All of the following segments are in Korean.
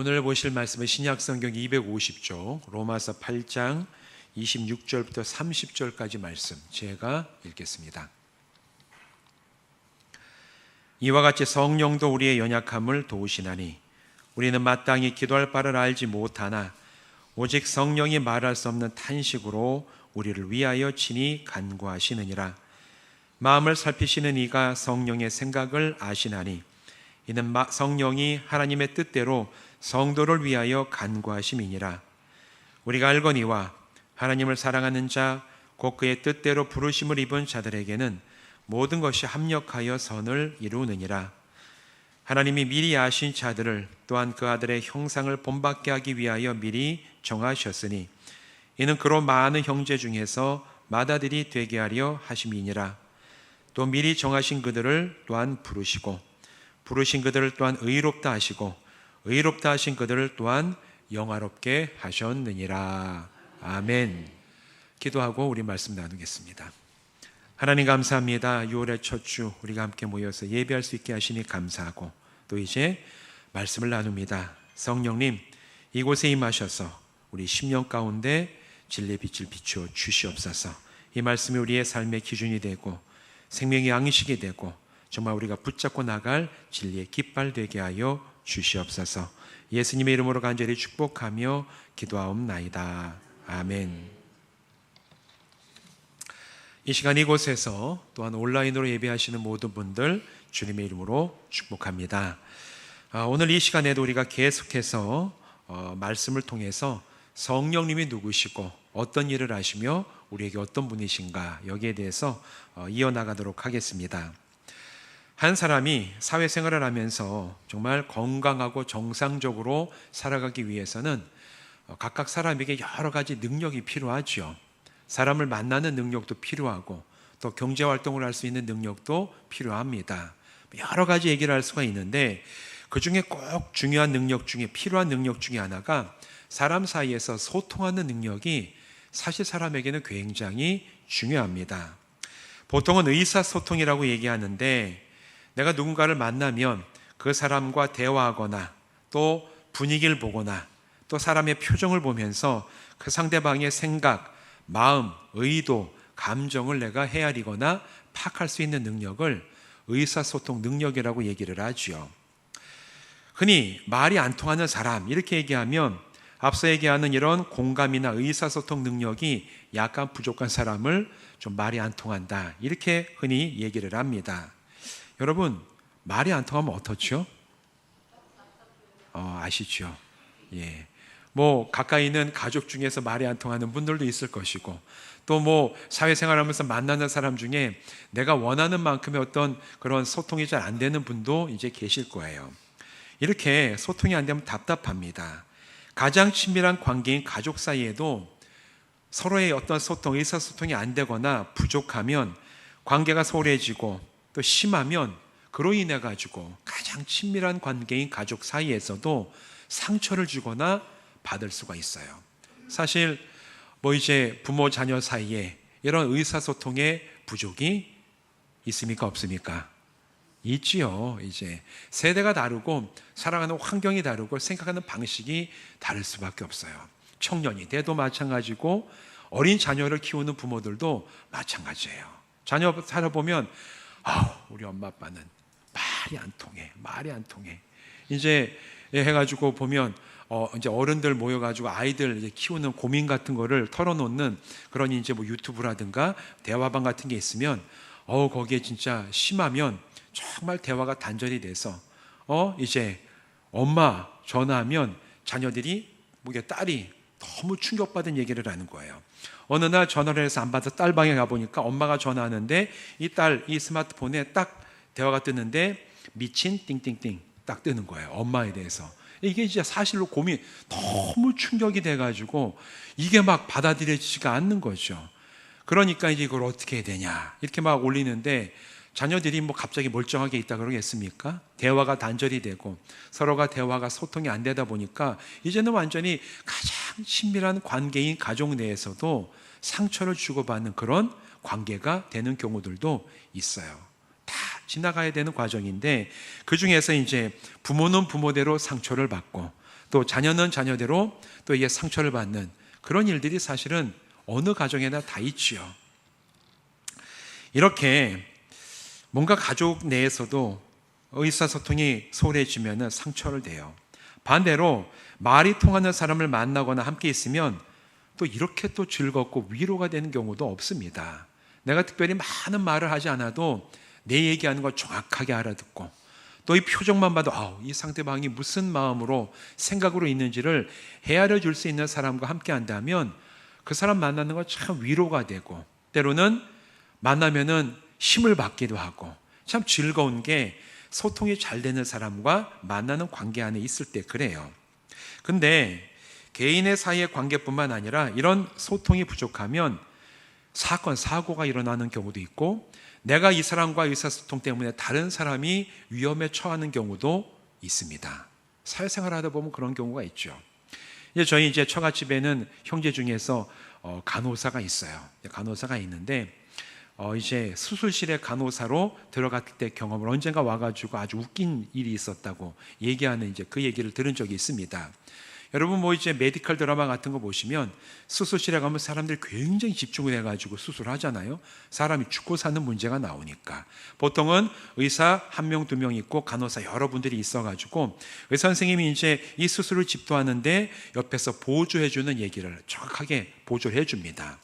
오늘 보실 말씀은 신약성경 250쪽 로마서 8장 26절부터 30절까지 말씀 제가 읽겠습니다. 이와 같이 성령도 우리의 연약함을 도우시나니 우리는 마땅히 기도할 바를 알지 못하나 오직 성령이 말할 수 없는 탄식으로 우리를 위하여 친히 간구하시느니라. 마음을 살피시는 이가 성령의 생각을 아시나니 이는 성령이 하나님의 뜻대로 성도를 위하여 간구하심이니라. 우리가 알거니와 하나님을 사랑하는 자 곧 그의 뜻대로 부르심을 입은 자들에게는 모든 것이 합력하여 선을 이루느니라. 하나님이 미리 아신 자들을 또한 그 아들의 형상을 본받게 하기 위하여 미리 정하셨으니 이는 그로 많은 형제 중에서 맏아들이 되게 하려 하심이니라. 또 미리 정하신 그들을 또한 부르시고 부르신 그들을 또한 의롭다 하시고 의롭다 하신 그들을 또한 영화롭게 하셨느니라. 아멘. 기도하고 우리 말씀 나누겠습니다. 하나님 감사합니다. 6월의 첫 주 우리가 함께 모여서 예배할 수 있게 하시니 감사하고 또 이제 말씀을 나눕니다. 성령님 이곳에 임하셔서 우리 심령 가운데 진리의 빛을 비추어 주시옵소서. 이 말씀이 우리의 삶의 기준이 되고 생명의 양식이 되고 정말 우리가 붙잡고 나갈 진리의 깃발 되게 하여 주시옵소서. 예수님의 이름으로 간절히 축복하며 기도하옵나이다. 아멘. 이 시간 이곳에서 또한 온라인으로 예배하시는 모든 분들 주님의 이름으로 축복합니다. 오늘 이 시간에도 우리가 계속해서 말씀을 통해서 성령님이 누구시고 어떤 일을 하시며 우리에게 어떤 분이신가 여기에 대해서 이어나가도록 하겠습니다. 한 사람이 사회생활을 하면서 정말 건강하고 정상적으로 살아가기 위해서는 각각 사람에게 여러 가지 능력이 필요하죠. 사람을 만나는 능력도 필요하고 또 경제활동을 할 수 있는 능력도 필요합니다. 여러 가지 얘기를 할 수가 있는데 그 중에 꼭 중요한 능력 중에 필요한 능력 중에 하나가 사람 사이에서 소통하는 능력이 사실 사람에게는 굉장히 중요합니다. 보통은 의사소통이라고 얘기하는데 내가 누군가를 만나면 그 사람과 대화하거나 또 분위기를 보거나 또 사람의 표정을 보면서 그 상대방의 생각, 마음, 의도, 감정을 내가 헤아리거나 파악할 수 있는 능력을 의사소통 능력이라고 얘기를 하죠. 흔히 말이 안 통하는 사람 이렇게 얘기하면 앞서 얘기하는 이런 공감이나 의사소통 능력이 약간 부족한 사람을 좀 말이 안 통한다 이렇게 흔히 얘기를 합니다. 여러분 말이 안 통하면 어떻죠? 아시죠? 예. 뭐 가까이 있는 가족 중에서 말이 안 통하는 분들도 있을 것이고 또 뭐 사회생활하면서 만나는 사람 중에 내가 원하는 만큼의 어떤 그런 소통이 잘 안 되는 분도 이제 계실 거예요. 이렇게 소통이 안 되면 답답합니다. 가장 친밀한 관계인 가족 사이에도 서로의 어떤 소통, 의사소통이 안 되거나 부족하면 관계가 소홀해지고 또 심하면 그로 인해 가지고 가장 친밀한 관계인 가족 사이에서도 상처를 주거나 받을 수가 있어요. 사실 뭐 이제 부모 자녀 사이에 이런 의사소통의 부족이 있습니까? 없습니까? 있지요. 이제 세대가 다르고 살아가는 환경이 다르고 생각하는 방식이 다를 수밖에 없어요. 청년이 돼도 마찬가지고 어린 자녀를 키우는 부모들도 마찬가지예요. 자녀 살아보면 우리 엄마 아빠는 말이 안 통해 이제 해가지고 보면 이제 어른들 모여가지고 아이들 이제 키우는 고민 같은 거를 털어놓는 그런 이제 뭐 유튜브라든가 대화방 같은 게 있으면 거기에 진짜 심하면 정말 대화가 단절이 돼서 이제 엄마 전화하면 자녀들이 딸이 너무 충격받은 얘기를 하는 거예요. 어느 날 전화를 해서 안 받아서 딸 방에 가보니까 엄마가 전화하는데 이 스마트폰에 딱 대화가 뜨는데 미친 띵띵띵 딱 뜨는 거예요. 엄마에 대해서. 이게 진짜 사실로 너무 충격이 돼가지고 이게 막 받아들여지지가 않는 거죠. 그러니까 이제 이걸 어떻게 해야 되냐 이렇게 막 올리는데 자녀들이 뭐 갑자기 멀쩡하게 있다 그러겠습니까? 대화가 단절이 되고 서로가 대화가 소통이 안 되다 보니까 이제는 완전히 가장 친밀한 관계인 가족 내에서도 상처를 주고받는 그런 관계가 되는 경우들도 있어요. 다 지나가야 되는 과정인데 그 중에서 이제 부모는 부모대로 상처를 받고 또 자녀는 자녀대로 또 이게 상처를 받는 그런 일들이 사실은 어느 가정에나 다 있지요. 이렇게 뭔가 가족 내에서도 의사소통이 소홀해지면 상처를 내요. 반대로 말이 통하는 사람을 만나거나 함께 있으면 또 이렇게 또 즐겁고 위로가 되는 경우도 없습니다. 내가 특별히 많은 말을 하지 않아도 내 얘기하는 걸 정확하게 알아듣고 또 이 표정만 봐도 이 상대방이 무슨 마음으로 생각으로 있는지를 헤아려 줄 수 있는 사람과 함께 한다면 그 사람 만나는 건 참 위로가 되고 때로는 만나면은 힘을 받기도 하고 참 즐거운 게 소통이 잘 되는 사람과 만나는 관계 안에 있을 때 그래요. 근데 개인의 사이의 관계뿐만 아니라 이런 소통이 부족하면 사건, 사고가 일어나는 경우도 있고 내가 이 사람과 의사소통 때문에 다른 사람이 위험에 처하는 경우도 있습니다. 사회생활 하다 보면 그런 경우가 있죠. 저희 처갓집에는 형제 중에서 간호사가 있어요. 간호사가 있는데 이제 수술실에 간호사로 들어갔을 때 경험을 언젠가 와가지고 아주 웃긴 일이 있었다고 얘기하는 그 얘기를 들은 적이 있습니다. 여러분 메디컬 드라마 같은 거 보시면 수술실에 가면 사람들이 굉장히 집중을 해가지고 수술하잖아요. 사람이 죽고 사는 문제가 나오니까 보통은 의사 1명, 2명 있고 간호사 여러분들이 있어가지고 의사 선생님이 이 수술을 집도하는데 옆에서 보조해주는 얘기를 정확하게 보조를 해줍니다.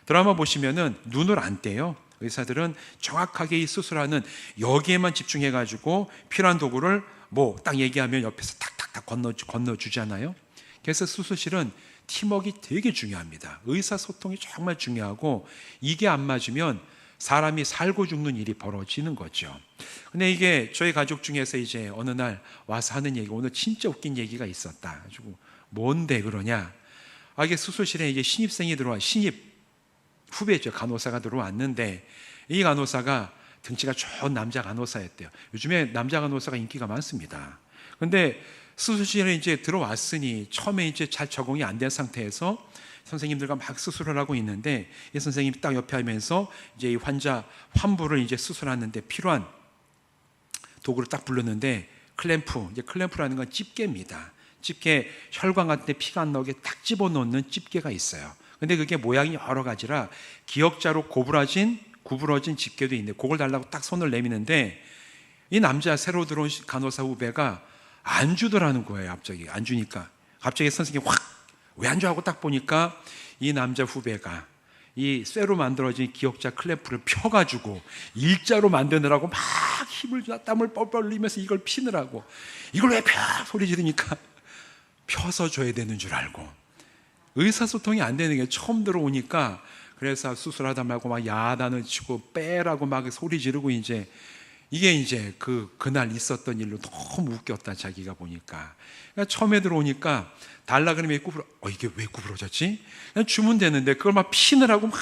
드라마 보시면은 눈을 안 떼요. 의사들은 정확하게 이 수술하는 여기에만 집중해가지고 필요한 도구를 딱 얘기하면 옆에서 탁탁탁 건너주잖아요. 그래서 수술실은 팀워크가 되게 중요합니다. 의사소통이 정말 중요하고 이게 안 맞으면 사람이 살고 죽는 일이 벌어지는 거죠. 근데 이게 저희 가족 중에서 어느 날 와서 하는 얘기, 오늘 진짜 웃긴 얘기가 있었다. 가지고 뭔데 그러냐? 이게 수술실에 신입생이 신입 후배죠. 간호사가 들어왔는데 이 간호사가 등치가 좋은 남자 간호사였대요. 요즘에 남자 간호사가 인기가 많습니다. 근데 수술실에 들어왔으니 처음에 잘 적응이 안 된 상태에서 선생님들과 막 수술을 하고 있는데 이 선생님이 딱 옆에 하면서 이 환자 환부를 수술하는데 필요한 도구를 딱 불렀는데 클램프라는 건 집게입니다. 집게, 혈관 같은 데 피가 안 나오게 딱 집어넣는 집게가 있어요. 근데 그게 모양이 여러 가지라 기역자로 구부러진 집게도 있는데 그걸 달라고 딱 손을 내미는데 이 남자 새로 들어온 간호사 후배가 안 주더라는 거예요. 갑자기 안 주니까 갑자기 선생님이 왜 안 줘? 하고 딱 보니까 이 남자 후배가 이 쇠로 만들어진 기역자 클램프를 펴가지고 일자로 만드느라고 막 힘을 땀을 뻘뻘 흘리면서 이걸 피느라고 이걸 왜 펴? 소리 지르니까 펴서 줘야 되는 줄 알고 의사소통이 안 되는 게 처음 들어오니까 그래서 수술하다 말고 막 야단을 치고 빼라고 막 소리 지르고 이게 그날 있었던 일로 너무 웃겼다 자기가 보니까. 그러니까 처음에 들어오니까 달라 그러면 이게 왜 구부러졌지? 그냥 주면 되는데 그걸 막 피느라고 막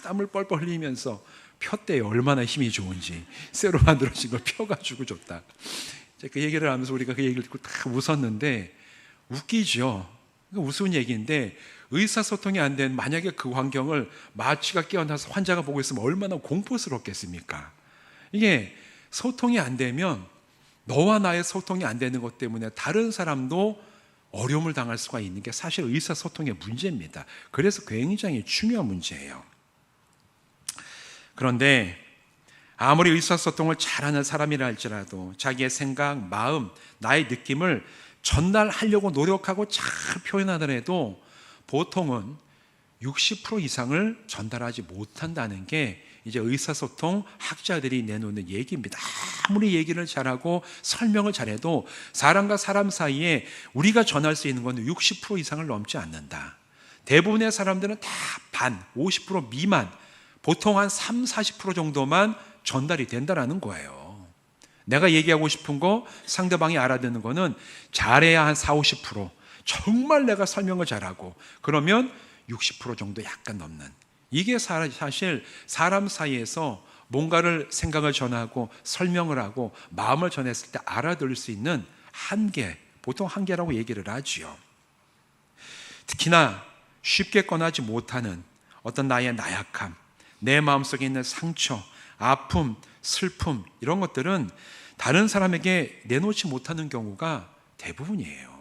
땀을 뻘뻘 흘리면서 폈대요. 얼마나 힘이 좋은지 쇠로 만들어진 걸 펴가지고 줬다. 그 얘기를 하면서 우리가 그 얘기를 듣고 다 웃었는데 웃기죠. 우스운 얘기인데 의사소통이 안 된 만약에 그 환경을 마취가 깨어나서 환자가 보고 있으면 얼마나 공포스럽겠습니까? 이게 소통이 안 되면 너와 나의 소통이 안 되는 것 때문에 다른 사람도 어려움을 당할 수가 있는 게 사실 의사소통의 문제입니다. 그래서 굉장히 중요한 문제예요. 그런데 아무리 의사소통을 잘하는 사람이라 할지라도 자기의 생각, 마음, 나의 느낌을 전달하려고 노력하고 잘 표현하더라도 보통은 60% 이상을 전달하지 못한다는 게 의사소통 학자들이 내놓는 얘기입니다. 아무리 얘기를 잘하고 설명을 잘해도 사람과 사람 사이에 우리가 전할 수 있는 건 60% 이상을 넘지 않는다. 대부분의 사람들은 다 반, 50% 미만, 보통 한 3, 40% 정도만 전달이 된다는 거예요. 내가 얘기하고 싶은 거 상대방이 알아듣는 거는 잘해야 한 4, 50%, 정말 내가 설명을 잘하고 그러면 60% 정도 약간 넘는, 이게 사실 사람 사이에서 뭔가를 생각을 전하고 설명을 하고 마음을 전했을 때 알아들을 수 있는 한계, 보통 한계라고 얘기를 하지요. 특히나 쉽게 꺼내지 못하는 어떤 나의 나약함, 내 마음속에 있는 상처, 아픔, 슬픔, 이런 것들은 다른 사람에게 내놓지 못하는 경우가 대부분이에요.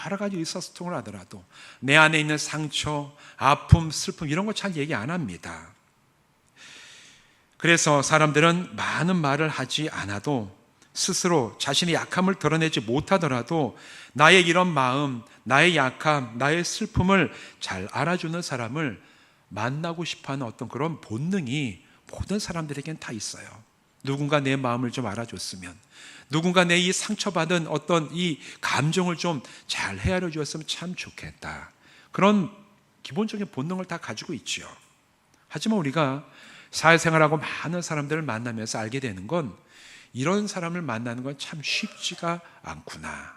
여러 가지 의사소통을 하더라도 내 안에 있는 상처, 아픔, 슬픔 이런 거 잘 얘기 안 합니다. 그래서 사람들은 많은 말을 하지 않아도 스스로 자신의 약함을 드러내지 못하더라도 나의 이런 마음, 나의 약함, 나의 슬픔을 잘 알아주는 사람을 만나고 싶어하는 어떤 그런 본능이 모든 사람들에게는 다 있어요. 누군가 내 마음을 좀 알아줬으면, 누군가 내 이 상처받은 어떤 이 감정을 좀 잘 헤아려 주었으면 참 좋겠다. 그런 기본적인 본능을 다 가지고 있죠. 하지만 우리가 사회생활하고 많은 사람들을 만나면서 알게 되는 건 이런 사람을 만나는 건 참 쉽지가 않구나.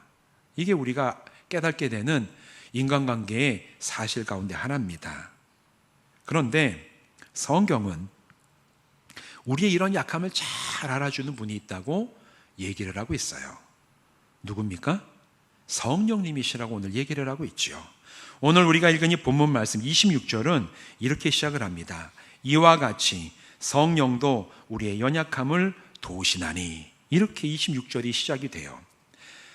이게 우리가 깨닫게 되는 인간관계의 사실 가운데 하나입니다. 그런데 성경은 우리의 이런 약함을 잘 알아주는 분이 있다고 얘기를 하고 있어요. 누굽니까? 성령님이시라고 오늘 얘기를 하고 있죠. 오늘 우리가 읽은 이 본문 말씀 26절은 이렇게 시작을 합니다. 이와 같이 성령도 우리의 연약함을 도우시나니. 이렇게 26절이 시작이 돼요.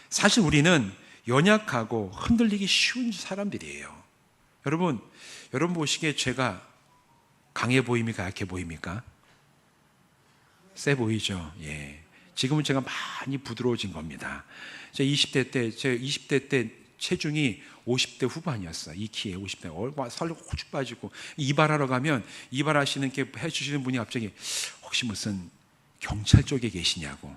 사실 우리는 연약하고 흔들리기 쉬운 사람들이에요. 여러분 보시기에 제가 강해 보입니까? 약해 보입니까? 세 보이죠? 예. 지금은 제가 많이 부드러워진 겁니다. 제 20대 때 체중이 50대 후반이었어요. 이 키에 50대. 살이 호쭉 빠지고 이발하러 가면 이발하시는 게 해주시는 분이 갑자기 혹시 무슨 경찰 쪽에 계시냐고.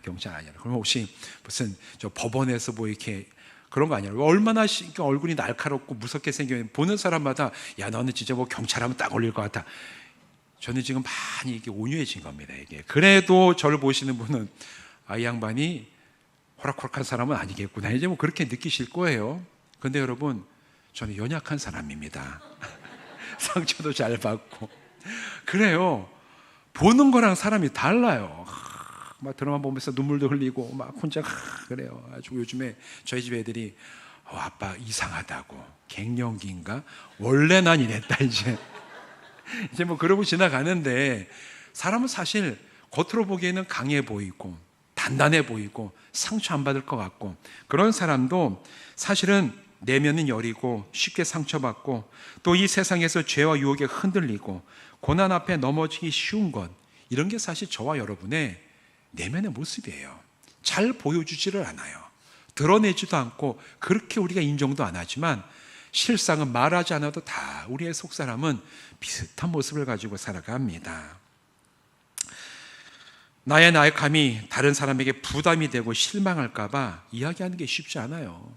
경찰 아니야. 그럼 혹시 무슨 저 법원에서 뭐 이렇게 그런 거 아니야. 얼마나 얼굴이 날카롭고 무섭게 생기면 보는 사람마다 야 너는 진짜 뭐 경찰하면 딱 어울릴 것 같아. 저는 지금 많이 이게 온유해진 겁니다. 이게 그래도 저를 보시는 분은 이 양반이 호락호락한 사람은 아니겠구나. 이제 뭐 그렇게 느끼실 거예요. 근데 여러분 저는 연약한 사람입니다. 상처도 잘 받고 그래요. 보는 거랑 사람이 달라요. 막 드라마 보면서 눈물도 흘리고 막 혼자 그래요. 아주 요즘에 저희 집 애들이 아빠 이상하다고. 갱년기인가? 원래 난 이랬다 이제 뭐 그러고 지나가는데 사람은 사실 겉으로 보기에는 강해 보이고 단단해 보이고 상처 안 받을 것 같고 그런 사람도 사실은 내면은 여리고 쉽게 상처받고 또 이 세상에서 죄와 유혹에 흔들리고 고난 앞에 넘어지기 쉬운 것 이런 게 사실 저와 여러분의 내면의 모습이에요. 잘 보여주지를 않아요. 드러내지도 않고 그렇게 우리가 인정도 안 하지만 실상은 말하지 않아도 다 우리의 속사람은 비슷한 모습을 가지고 살아갑니다. 나의 나약함이 다른 사람에게 부담이 되고 실망할까 봐 이야기하는 게 쉽지 않아요.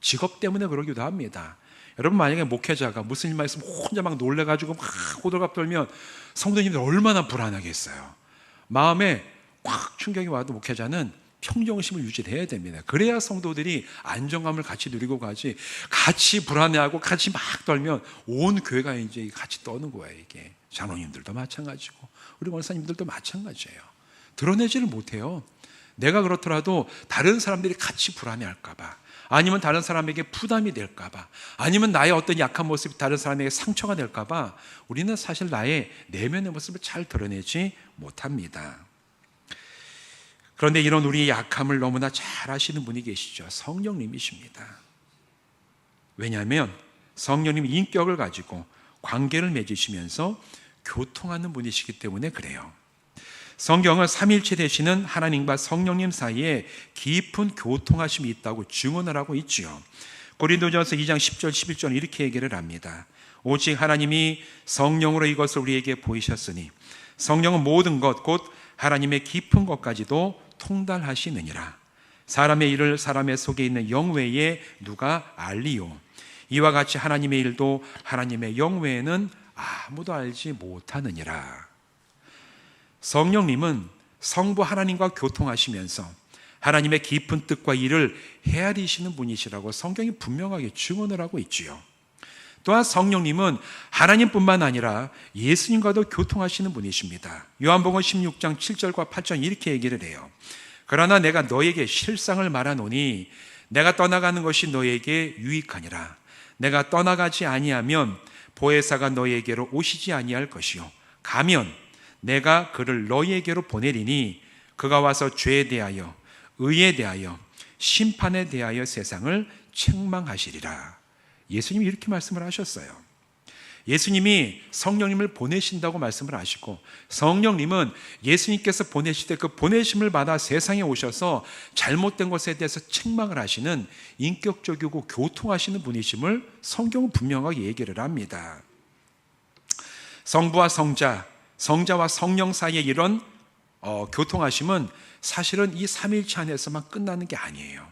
직업 때문에 그러기도 합니다. 여러분 만약에 목회자가 무슨 일만 있으면 혼자 막 놀래가지고 막 호들갑 떨면 성도님들 얼마나 불안하겠어요. 마음에 꽉 충격이 와도 목회자는 평정심을 유지해야 됩니다. 그래야 성도들이 안정감을 같이 누리고 가지 같이 불안해하고 같이 막 떨면 온 교회가 이제 같이 떠는 거예요. 이게 장로님들도 마찬가지고 우리 권사님들도 마찬가지예요. 드러내지를 못해요. 내가 그렇더라도 다른 사람들이 같이 불안해할까 봐 아니면 다른 사람에게 부담이 될까 봐 아니면 나의 어떤 약한 모습이 다른 사람에게 상처가 될까 봐 우리는 사실 나의 내면의 모습을 잘 드러내지 못합니다. 그런데 이런 우리의 약함을 너무나 잘 아시는 분이 계시죠. 성령님이십니다. 왜냐하면 성령님이 인격을 가지고 관계를 맺으시면서 교통하는 분이시기 때문에 그래요. 성경은 삼일체 되시는 하나님과 성령님 사이에 깊은 교통하심이 있다고 증언을 하고 있지요. 고린도전서 2장 10절 11절 이렇게 얘기를 합니다. 오직 하나님이 성령으로 이것을 우리에게 보이셨으니 성령은 모든 것 곧 하나님의 깊은 것까지도 통달하시느니라. 사람의 일을 사람의 속에 있는 영 외에 누가 알리요. 이와 같이 하나님의 일도 하나님의 영 외에는 아무도 알지 못하느니라. 성령님은 성부 하나님과 교통하시면서 하나님의 깊은 뜻과 일을 헤아리시는 분이시라고 성경이 분명하게 증언을 하고 있지요. 또한 성령님은 하나님뿐만 아니라 예수님과도 교통하시는 분이십니다. 요한복음 16장 7절과 8절 이렇게 얘기를 해요. 그러나 내가 너에게 실상을 말하노니 내가 떠나가는 것이 너에게 유익하니라. 내가 떠나가지 아니하면 보혜사가 너에게로 오시지 아니할 것이요 가면 내가 그를 너희에게로 보내리니 그가 와서 죄에 대하여 의에 대하여 심판에 대하여 세상을 책망하시리라. 예수님이 이렇게 말씀을 하셨어요. 예수님이 성령님을 보내신다고 말씀을 하시고, 성령님은 예수님께서 보내실 때 그 보내심을 받아 세상에 오셔서 잘못된 것에 대해서 책망을 하시는 인격적이고 교통하시는 분이심을 성경은 분명하게 얘기를 합니다. 성부와 성자, 성자와 성령 사이에 이런 교통하심은 사실은 이 삼위일체 안에서만 끝나는 게 아니에요.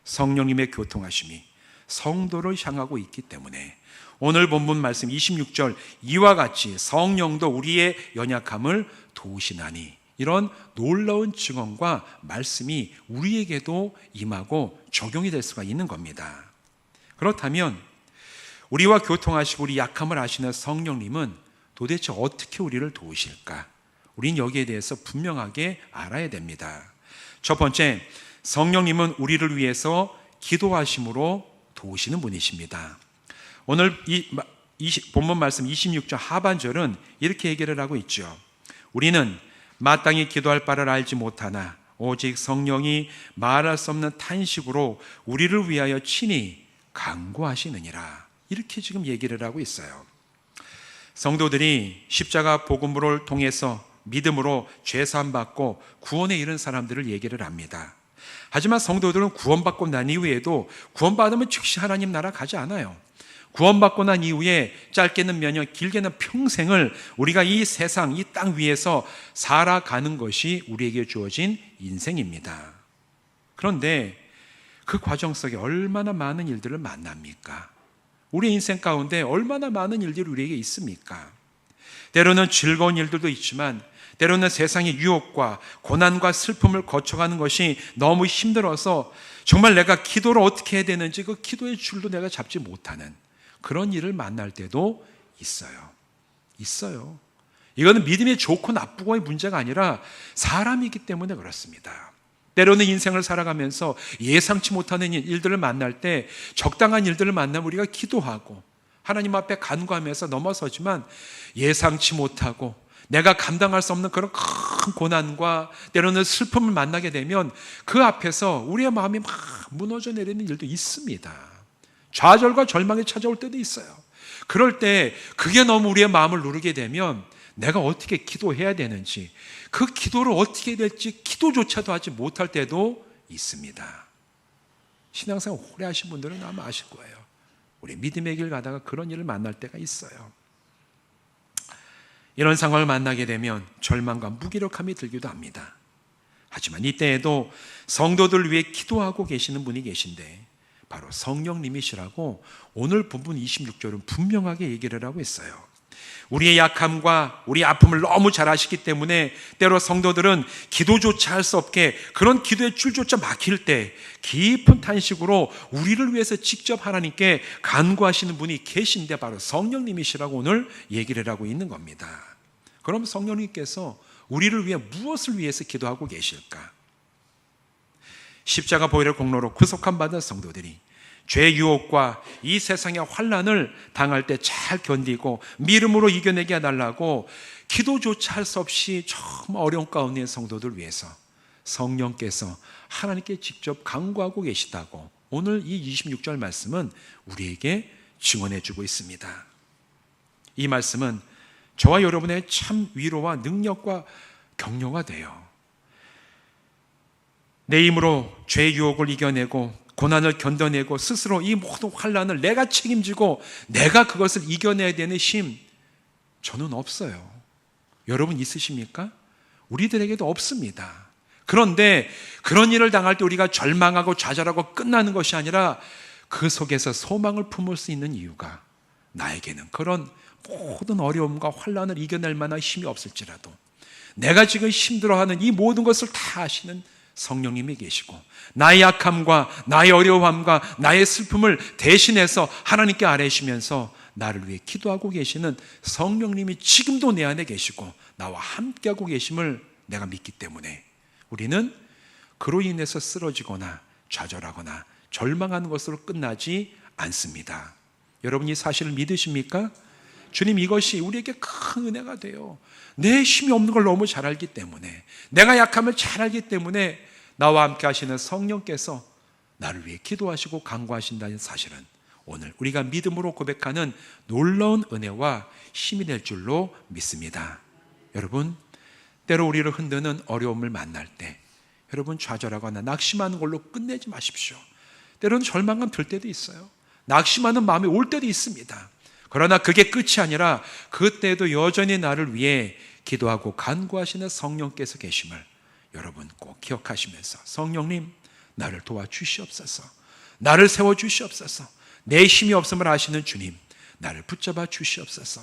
성령님의 교통하심이 성도를 향하고 있기 때문에 오늘 본문 말씀 26절, 이와 같이 성령도 우리의 연약함을 도우시나니, 이런 놀라운 증언과 말씀이 우리에게도 임하고 적용이 될 수가 있는 겁니다. 그렇다면 우리와 교통하시고 우리 약함을 아시는 성령님은 도대체 어떻게 우리를 도우실까? 우린 여기에 대해서 분명하게 알아야 됩니다. 첫 번째, 성령님은 우리를 위해서 기도하심으로 도우시는 분이십니다. 오늘 본문 말씀 26절 하반절은 이렇게 얘기를 하고 있죠. 우리는 마땅히 기도할 바를 알지 못하나 오직 성령이 말할 수 없는 탄식으로 우리를 위하여 친히 간구하시느니라. 이렇게 지금 얘기를 하고 있어요. 성도들이 십자가 복음을 통해서 믿음으로 죄사함 받고 구원에 이른 사람들을 얘기를 합니다. 하지만 성도들은 구원받고 난 이후에도 구원받으면 즉시 하나님 나라 가지 않아요. 구원받고 난 이후에 짧게는 몇 년, 길게는 평생을 우리가 이 세상, 이 땅 위에서 살아가는 것이 우리에게 주어진 인생입니다. 그런데 그 과정 속에 얼마나 많은 일들을 만납니까? 우리 인생 가운데 얼마나 많은 일들이 우리에게 있습니까? 때로는 즐거운 일들도 있지만 때로는 세상의 유혹과 고난과 슬픔을 거쳐가는 것이 너무 힘들어서 정말 내가 기도를 어떻게 해야 되는지 그 기도의 줄도 내가 잡지 못하는 그런 일을 만날 때도 있어요. 이거는 믿음이 좋고 나쁘고의 문제가 아니라 사람이기 때문에 그렇습니다. 때로는 인생을 살아가면서 예상치 못하는 일들을 만날 때, 적당한 일들을 만나면 우리가 기도하고 하나님 앞에 간구하면서 넘어서지만 예상치 못하고 내가 감당할 수 없는 그런 큰 고난과 때로는 슬픔을 만나게 되면 그 앞에서 우리의 마음이 막 무너져 내리는 일도 있습니다. 좌절과 절망이 찾아올 때도 있어요. 그럴 때 그게 너무 우리의 마음을 누르게 되면 내가 어떻게 기도해야 되는지, 그 기도를 어떻게 해야 될지 기도조차도 하지 못할 때도 있습니다. 신앙생활 오래 하신 분들은 아마 아실 거예요. 우리 믿음의 길 가다가 그런 일을 만날 때가 있어요. 이런 상황을 만나게 되면 절망과 무기력함이 들기도 합니다. 하지만 이때에도 성도들 위해 기도하고 계시는 분이 계신데 바로 성령님이시라고 오늘 본문 26절은 분명하게 얘기를 하고 있어요. 우리의 약함과 우리 아픔을 너무 잘 아시기 때문에 때로 성도들은 기도조차 할 수 없게 그런 기도의 줄조차 막힐 때 깊은 탄식으로 우리를 위해서 직접 하나님께 간구하시는 분이 계신데 바로 성령님이시라고 오늘 얘기를 하고 있는 겁니다. 그럼 성령님께서 우리를 위해 무엇을 위해서 기도하고 계실까? 십자가 보혈의 공로로 구속함 받은 성도들이 죄 유혹과 이 세상의 환난을 당할 때 잘 견디고 믿음으로 이겨내게 해달라고 기도조차 할 수 없이 정말 어려운 가운데 있는 성도들 위해서 성령께서 하나님께 직접 간구하고 계시다고 오늘 이 26절 말씀은 우리에게 증언해 주고 있습니다. 이 말씀은 저와 여러분의 참 위로와 능력과 격려가 돼요. 내 힘으로 죄의 유혹을 이겨내고 고난을 견뎌내고 스스로 이 모든 환난을 내가 책임지고 내가 그것을 이겨내야 되는 힘, 저는 없어요. 여러분 있으십니까? 우리들에게도 없습니다. 그런데 그런 일을 당할 때 우리가 절망하고 좌절하고 끝나는 것이 아니라 그 속에서 소망을 품을 수 있는 이유가 나에게는 그런 모든 어려움과 환난을 이겨낼 만한 힘이 없을지라도 내가 지금 힘들어하는 이 모든 것을 다 아시는 성령님이 계시고 나의 약함과 나의 어려움과 나의 슬픔을 대신해서 하나님께 아뢰시면서 나를 위해 기도하고 계시는 성령님이 지금도 내 안에 계시고 나와 함께하고 계심을 내가 믿기 때문에 우리는 그로 인해서 쓰러지거나 좌절하거나 절망하는 것으로 끝나지 않습니다. 여러분 이 사실을 믿으십니까? 주님 이것이 우리에게 큰 은혜가 돼요. 내 힘이 없는 걸 너무 잘 알기 때문에 내가 약함을 잘 알기 때문에 나와 함께 하시는 성령께서 나를 위해 기도하시고 간구하신다는 사실은 오늘 우리가 믿음으로 고백하는 놀라운 은혜와 힘이 될 줄로 믿습니다. 여러분, 때로 우리를 흔드는 어려움을 만날 때 여러분 좌절하거나 낙심하는 걸로 끝내지 마십시오. 때로는 절망감 들 때도 있어요. 낙심하는 마음이 올 때도 있습니다. 그러나 그게 끝이 아니라 그때도 여전히 나를 위해 기도하고 간구하시는 성령께서 계심을 여러분 꼭 기억하시면서 성령님 나를 도와주시옵소서, 나를 세워주시옵소서, 내 힘이 없음을 아시는 주님 나를 붙잡아 주시옵소서,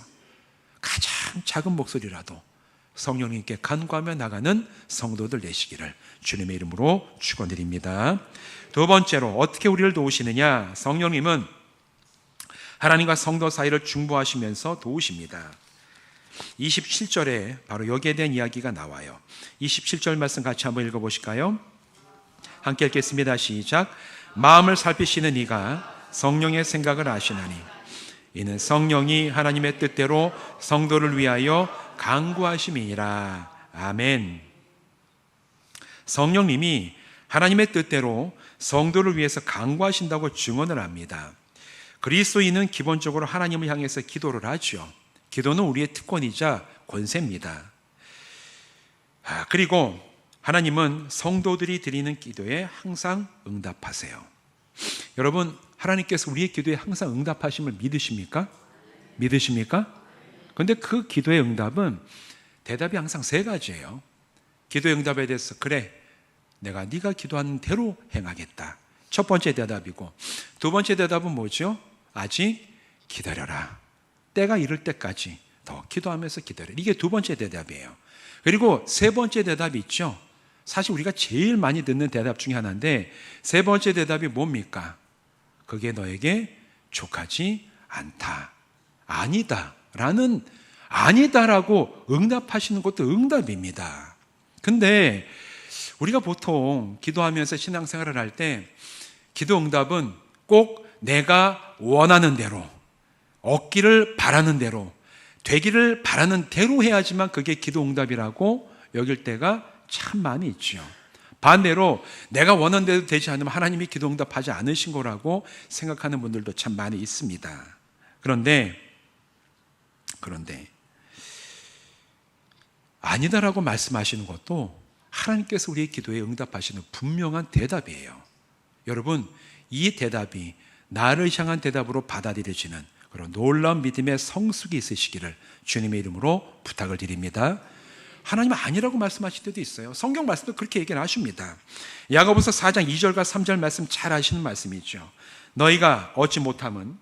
가장 작은 목소리라도 성령님께 간구하며 나가는 성도들 되시기를 주님의 이름으로 축원드립니다. 두 번째로 어떻게 우리를 도우시느냐? 성령님은 하나님과 성도 사이를 중보하시면서 도우십니다. 27절에 바로 여기에 대한 이야기가 나와요. 27절 말씀 같이 한번 읽어보실까요? 함께 읽겠습니다. 시작. 마음을 살피시는 이가 성령의 생각을 아시나니 이는 성령이 하나님의 뜻대로 성도를 위하여 간구하심이니라. 아멘. 성령님이 하나님의 뜻대로 성도를 위해서 간구하신다고 증언을 합니다. 그리스도인은 기본적으로 하나님을 향해서 기도를 하죠. 기도는 우리의 특권이자 권세입니다. 그리고 하나님은 성도들이 드리는 기도에 항상 응답하세요. 여러분, 하나님께서 우리의 기도에 항상 응답하심을 믿으십니까? 믿으십니까? 그런데 그 기도의 응답은 대답이 항상 세 가지예요. 기도의 응답에 대해서 그래, 내가 네가 기도하는 대로 행하겠다. 첫 번째 대답이고, 두 번째 대답은 뭐죠? 아직 기다려라. 때가 이를 때까지 더 기도하면서 기다려. 이게 두 번째 대답이에요. 그리고 세 번째 대답이 있죠. 사실 우리가 제일 많이 듣는 대답 중에 하나인데 세 번째 대답이 뭡니까? 그게 너에게 족하지 않다. 아니다라고 응답하시는 것도 응답입니다. 근데 우리가 보통 기도하면서 신앙생활을 할 때 기도 응답은 꼭 내가 원하는 대로, 얻기를 바라는 대로, 되기를 바라는 대로 해야지만 그게 기도 응답이라고 여길 때가 참 많이 있죠. 반대로 내가 원하는 대로 되지 않으면 하나님이 기도 응답하지 않으신 거라고 생각하는 분들도 참 많이 있습니다. 그런데 아니다라고 말씀하시는 것도 하나님께서 우리의 기도에 응답하시는 분명한 대답이에요. 여러분, 이 대답이 나를 향한 대답으로 받아들여지는 그런 놀라운 믿음의 성숙이 있으시기를 주님의 이름으로 부탁을 드립니다. 하나님은 아니라고 말씀하실 때도 있어요. 성경 말씀도 그렇게 얘기를 하십니다. 야고보서 4장 2절과 3절 말씀 잘 아시는 말씀이죠. 너희가 얻지 못함은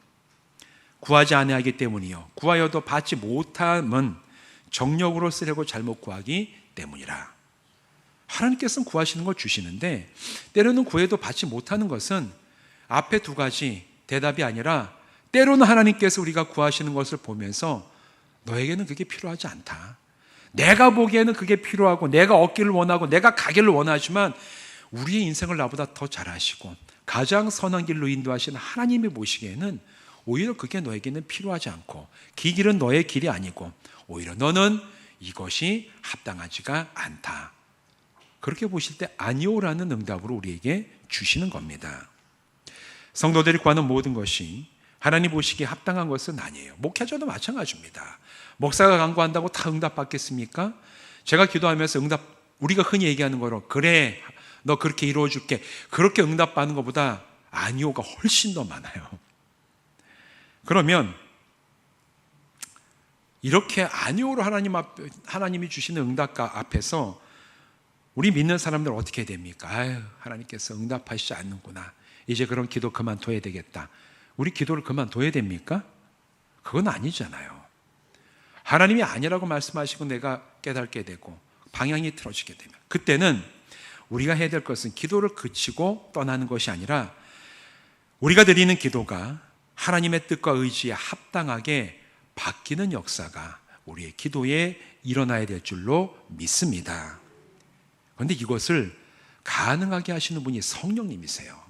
구하지 아니하기 때문이요 구하여도 받지 못함은 정력으로 쓰려고 잘못 구하기 때문이라. 하나님께서는 구하시는 걸 주시는데 때로는 구해도 받지 못하는 것은 앞에 두 가지 대답이 아니라 때로는 하나님께서 우리가 구하시는 것을 보면서 너에게는 그게 필요하지 않다. 내가 보기에는 그게 필요하고 내가 얻기를 원하고 내가 가기를 원하지만 우리의 인생을 나보다 더 잘 아시고 가장 선한 길로 인도하시는 하나님이 보시기에는 오히려 그게 너에게는 필요하지 않고 그 길은 너의 길이 아니고 오히려 너는 이것이 합당하지가 않다. 그렇게 보실 때 아니오라는 응답으로 우리에게 주시는 겁니다. 성도들이 구하는 모든 것이 하나님 보시기에 합당한 것은 아니에요. 목회자도 마찬가지입니다. 목사가 간구한다고 다 응답받겠습니까? 제가 기도하면서 우리가 흔히 얘기하는 거로 그래, 너 그렇게 이루어줄게, 그렇게 응답받는 것보다 아니오가 훨씬 더 많아요. 그러면 이렇게 아니오로 하나님이 주시는 응답 앞에서 우리 믿는 사람들 어떻게 됩니까? 아유, 하나님께서 응답하시지 않는구나. 이제 그런 기도 그만둬야 되겠다. 우리 기도를 그만둬야 됩니까? 그건 아니잖아요. 하나님이 아니라고 말씀하시고 내가 깨닫게 되고 방향이 틀어지게 되면 그때는 우리가 해야 될 것은 기도를 그치고 떠나는 것이 아니라 우리가 드리는 기도가 하나님의 뜻과 의지에 합당하게 바뀌는 역사가 우리의 기도에 일어나야 될 줄로 믿습니다. 그런데 이것을 가능하게 하시는 분이 성령님이세요.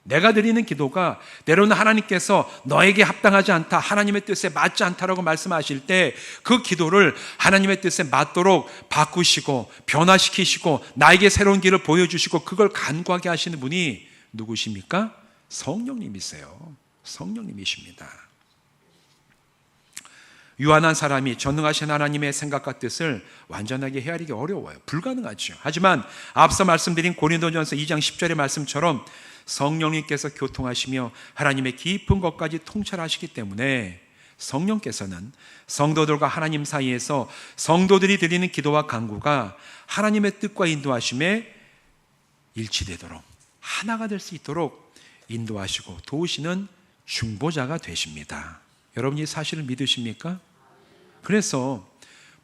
내가 드리는 기도가 때로는 하나님께서 너에게 합당하지 않다, 하나님의 뜻에 맞지 않다라고 말씀하실 때 그 기도를 하나님의 뜻에 맞도록 바꾸시고 변화시키시고 나에게 새로운 길을 보여주시고 그걸 간구하게 하시는 분이 누구십니까? 성령님이세요. 성령님이십니다. 유한한 사람이 전능하신 하나님의 생각과 뜻을 완전하게 헤아리기 어려워요. 불가능하죠. 하지만 앞서 말씀드린 고린도전서 2장 10절의 말씀처럼 성령님께서 교통하시며 하나님의 깊은 것까지 통찰하시기 때문에 성령께서는 성도들과 하나님 사이에서 성도들이 드리는 기도와 간구가 하나님의 뜻과 인도하심에 일치되도록, 하나가 될 수 있도록 인도하시고 도우시는 중보자가 되십니다. 여러분이 이 사실을 믿으십니까? 그래서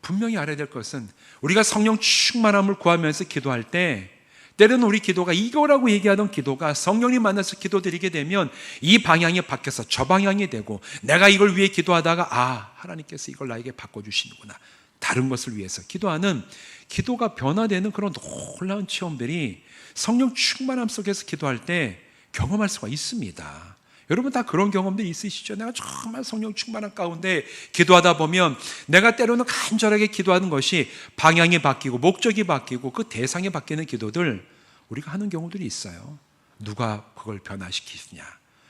분명히 알아야 될 것은 우리가 성령 충만함을 구하면서 기도할 때 때로는 우리 기도가 이거라고 얘기하던 기도가 성령님 만나서 기도드리게 되면 이 방향이 바뀌어서 저 방향이 되고 내가 이걸 위해 기도하다가 하나님께서 이걸 나에게 바꿔주시는구나, 다른 것을 위해서 기도하는 기도가 변화되는 그런 놀라운 체험들이 성령 충만함 속에서 기도할 때 경험할 수가 있습니다. 여러분 다 그런 경험들이 있으시죠? 내가 정말 성령 충만한 가운데 기도하다 보면 내가 때로는 간절하게 기도하는 것이 방향이 바뀌고 목적이 바뀌고 그 대상이 바뀌는 기도들 우리가 하는 경우들이 있어요. 누가 그걸 변화시키시냐?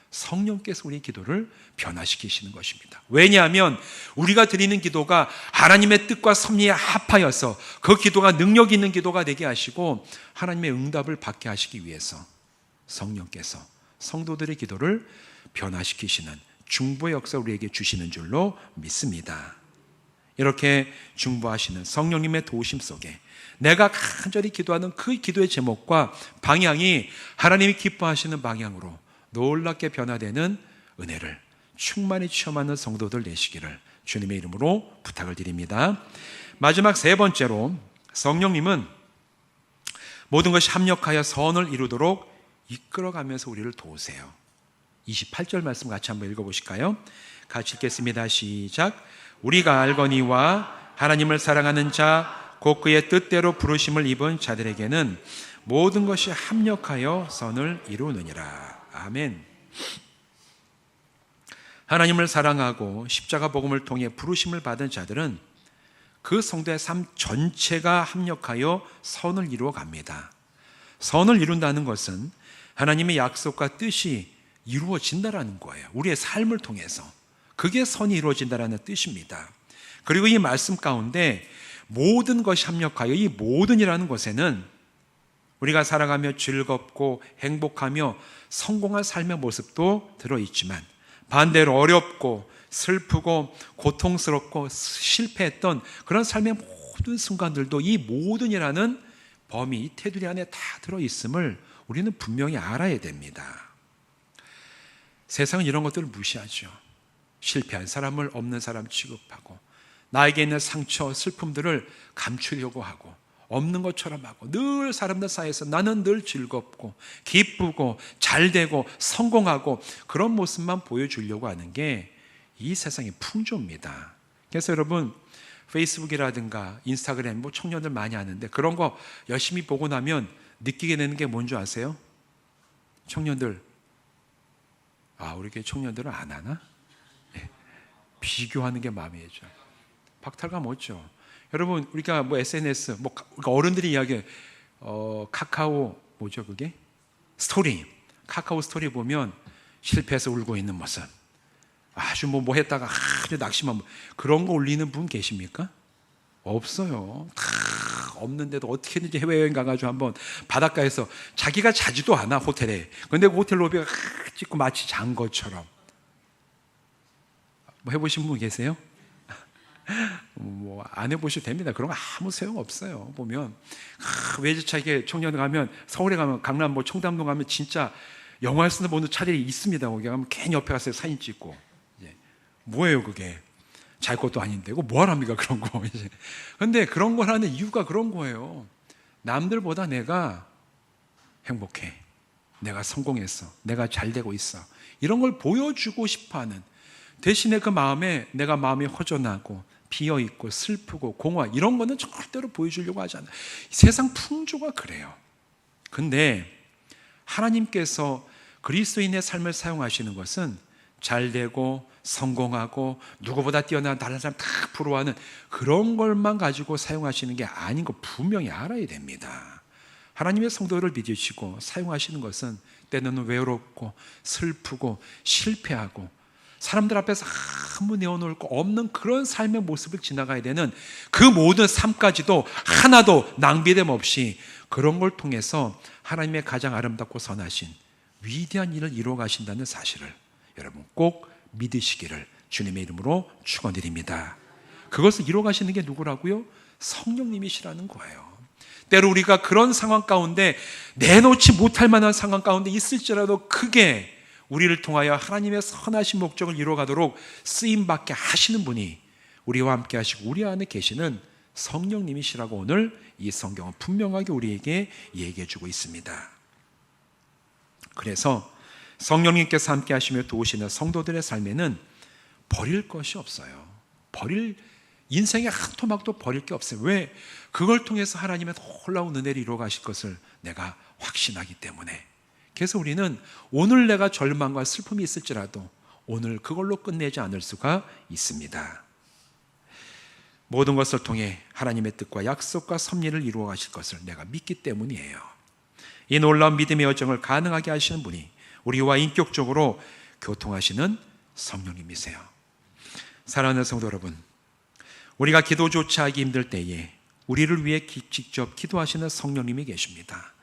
성령께서 우리의 기도를 변화시키시는 것입니다. 왜냐하면 우리가 드리는 기도가 하나님의 뜻과 섭리에 합하여서 그 기도가 능력 있는 기도가 되게 하시고 하나님의 응답을 받게 하시기 위해서 성령께서 성도들의 기도를 변화시키시는 중보의 역사 우리에게 주시는 줄로 믿습니다. 이렇게 중보하시는 성령님의 도우심 속에 내가 간절히 기도하는 그 기도의 제목과 방향이 하나님이 기뻐하시는 방향으로 놀랍게 변화되는 은혜를 충만히 체험하는 성도들 되시기를 주님의 이름으로 부탁을 드립니다. 마지막 세 번째로 성령님은 모든 것이 합력하여 선을 이루도록 이끌어가면서 우리를 도우세요. 28절 말씀 같이 한번 읽어보실까요? 같이 읽겠습니다. 시작. 우리가 알거니와 하나님을 사랑하는 자 곧 그의 뜻대로 부르심을 입은 자들에게는 모든 것이 합력하여 선을 이루느니라. 아멘. 하나님을 사랑하고 십자가 복음을 통해 부르심을 받은 자들은 그 성도의 삶 전체가 합력하여 선을 이루어 갑니다. 선을 이룬다는 것은 하나님의 약속과 뜻이 이루어진다라는 거예요. 우리의 삶을 통해서 그게 선이 이루어진다라는 뜻입니다. 그리고 이 말씀 가운데 모든 것이 합력하여, 이 모든이라는 것에는 우리가 살아가며 즐겁고 행복하며 성공한 삶의 모습도 들어있지만 반대로 어렵고 슬프고 고통스럽고 실패했던 그런 삶의 모든 순간들도 이 모든이라는 범위, 이 테두리 안에 다 들어있음을 우리는 분명히 알아야 됩니다. 세상은 이런 것들을 무시하죠. 실패한 사람을 없는 사람 취급하고 나에게 있는 상처, 슬픔들을 감추려고 하고 없는 것처럼 하고 늘 사람들 사이에서 나는 늘 즐겁고 기쁘고 잘되고 성공하고 그런 모습만 보여주려고 하는 게 이 세상의 풍조입니다. 그래서 여러분 페이스북이라든가 인스타그램 뭐 청년들 많이 하는데 그런 거 열심히 보고 나면 느끼게 되는 게 뭔지 아세요? 청년들 우리 교회 청년들은 안 하나? 네. 비교하는 게 마음이죠. 박탈감 없죠. 여러분 우리가 뭐 SNS 그러니까 어른들이 이야기해 카카오 뭐죠 그게? 스토리 카카오 스토리 보면 실패해서 울고 있는 모습 아주 뭐 했다가 아주 낙심한 그런 거 올리는 분 계십니까? 없어요. 다 없는데도 어떻게든지 해외여행 가가지고 한번 바닷가에서 자기가 자지도 않아 호텔에 근데 그 호텔 로비가 찍고 마치 잔 것처럼 뭐 해보신 분 계세요? 뭐 안 해보셔도 됩니다. 그런 거 아무 소용없어요. 보면 외제차 이게 청년 가면 서울에 가면 강남 뭐 청담동 가면 진짜 영화에서 보는 차들이 있습니다. 거기 가면 괜히 옆에 가서 사진 찍고 뭐예요 그게? 자기 것도 아닌데 이거 뭐하랍니까 그런 거. 근데 그런 걸 하는 이유가 그런 거예요. 남들보다 내가 행복해, 내가 성공했어, 내가 잘 되고 있어, 이런 걸 보여주고 싶어하는 대신에 그 마음에 내가 마음이 허전하고 비어있고 슬프고 공허 이런 거는 절대로 보여주려고 하지 않아요. 세상 풍조가 그래요. 근데 하나님께서 그리스도인의 삶을 사용하시는 것은 잘되고 성공하고 누구보다 뛰어난 다른 사람 다 부러워하는 그런 것만 가지고 사용하시는 게 아닌 거 분명히 알아야 됩니다. 하나님의 성도를 믿으시고 사용하시는 것은 때는 외롭고 슬프고 실패하고 사람들 앞에서 아무 내어놓을 거 없는 그런 삶의 모습을 지나가야 되는 그 모든 삶까지도 하나도 낭비됨 없이 그런 걸 통해서 하나님의 가장 아름답고 선하신 위대한 일을 이루어 가신다는 사실을 여러분 꼭 믿으시기를 주님의 이름으로 축원드립니다. 그것을 이루어 가시는 게 누구라고요? 성령님이시라는 거예요. 때로 우리가 그런 상황 가운데 내놓지 못할 만한 상황 가운데 있을지라도 크게 우리를 통하여 하나님의 선하신 목적을 이루어가도록 쓰임받게 하시는 분이 우리와 함께 하시고 우리 안에 계시는 성령님이시라고 오늘 이 성경은 분명하게 우리에게 얘기해 주고 있습니다. 그래서 성령님께서 함께 하시며 도우시는 성도들의 삶에는 버릴 것이 없어요. 인생의 한 토막도 버릴 게 없어요. 왜? 그걸 통해서 하나님의 놀라운 은혜를 이루어 가실 것을 내가 확신하기 때문에. 그래서 우리는 오늘 내가 절망과 슬픔이 있을지라도 오늘 그걸로 끝내지 않을 수가 있습니다. 모든 것을 통해 하나님의 뜻과 약속과 섭리를 이루어 가실 것을 내가 믿기 때문이에요. 이 놀라운 믿음의 여정을 가능하게 하시는 분이 우리와 인격적으로 교통하시는 성령님이세요. 사랑하는 성도 여러분, 우리가 기도조차 하기 힘들 때에 우리를 위해 직접 기도하시는 성령님이 계십니다.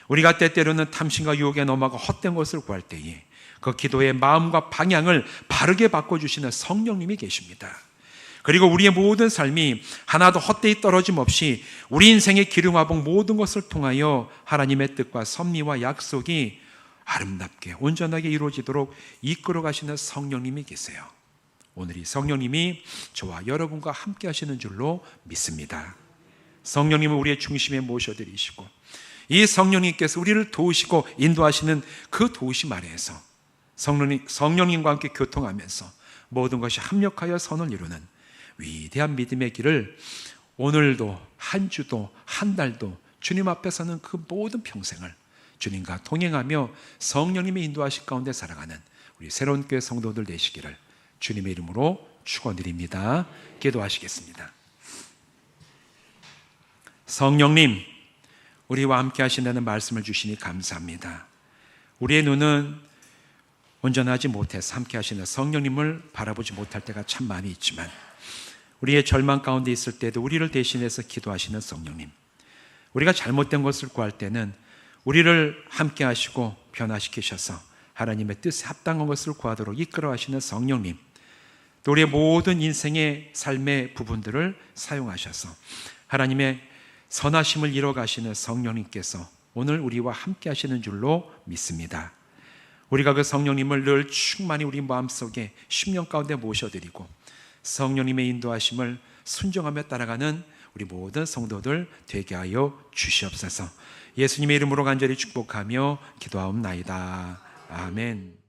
우리가 때때로는 탐심과 유혹에 넘어가 헛된 것을 구할 때에 그 기도의 마음과 방향을 바르게 바꿔주시는 성령님이 계십니다. 그리고 우리의 모든 삶이 하나도 헛되이 떨어짐 없이 우리 인생의 기름화복 모든 것을 통하여 하나님의 뜻과 섭리와 약속이 아름답게 온전하게 이루어지도록 이끌어 가시는 성령님이 계세요. 오늘 이 성령님이 저와 여러분과 함께 하시는 줄로 믿습니다. 성령님을 우리의 중심에 모셔드리시고 이 성령님께서 우리를 도우시고 인도하시는 그 도우심 아래에서 성령님과 함께 교통하면서 모든 것이 합력하여 선을 이루는 위대한 믿음의 길을 오늘도 한 주도 한 달도 주님 앞에 서는 그 모든 평생을 주님과 동행하며 성령님의 인도하실 가운데 살아가는 우리 새로운 교회 성도들 되시기를 주님의 이름으로 축원드립니다. 기도하시겠습니다. 성령님, 우리와 함께 하신다는 말씀을 주시니 감사합니다. 우리의 눈은 온전하지 못해서 함께 하시는 성령님을 바라보지 못할 때가 참 많이 있지만 우리의 절망 가운데 있을 때도 우리를 대신해서 기도하시는 성령님, 우리가 잘못된 것을 구할 때는 우리를 함께 하시고 변화시키셔서 하나님의 뜻에 합당한 것을 구하도록 이끌어 하시는 성령님, 또 우리의 모든 인생의 삶의 부분들을 사용하셔서 하나님의 선하심을 이뤄 가시는 성령님께서 오늘 우리와 함께 하시는 줄로 믿습니다. 우리가 그 성령님을 늘 충만히 우리 마음속에 심령 가운데 모셔드리고 성령님의 인도하심을 순종하며 따라가는 우리 모든 성도들 되게 하여 주시옵소서. 예수님의 이름으로 간절히 축복하며 기도하옵나이다. 아멘.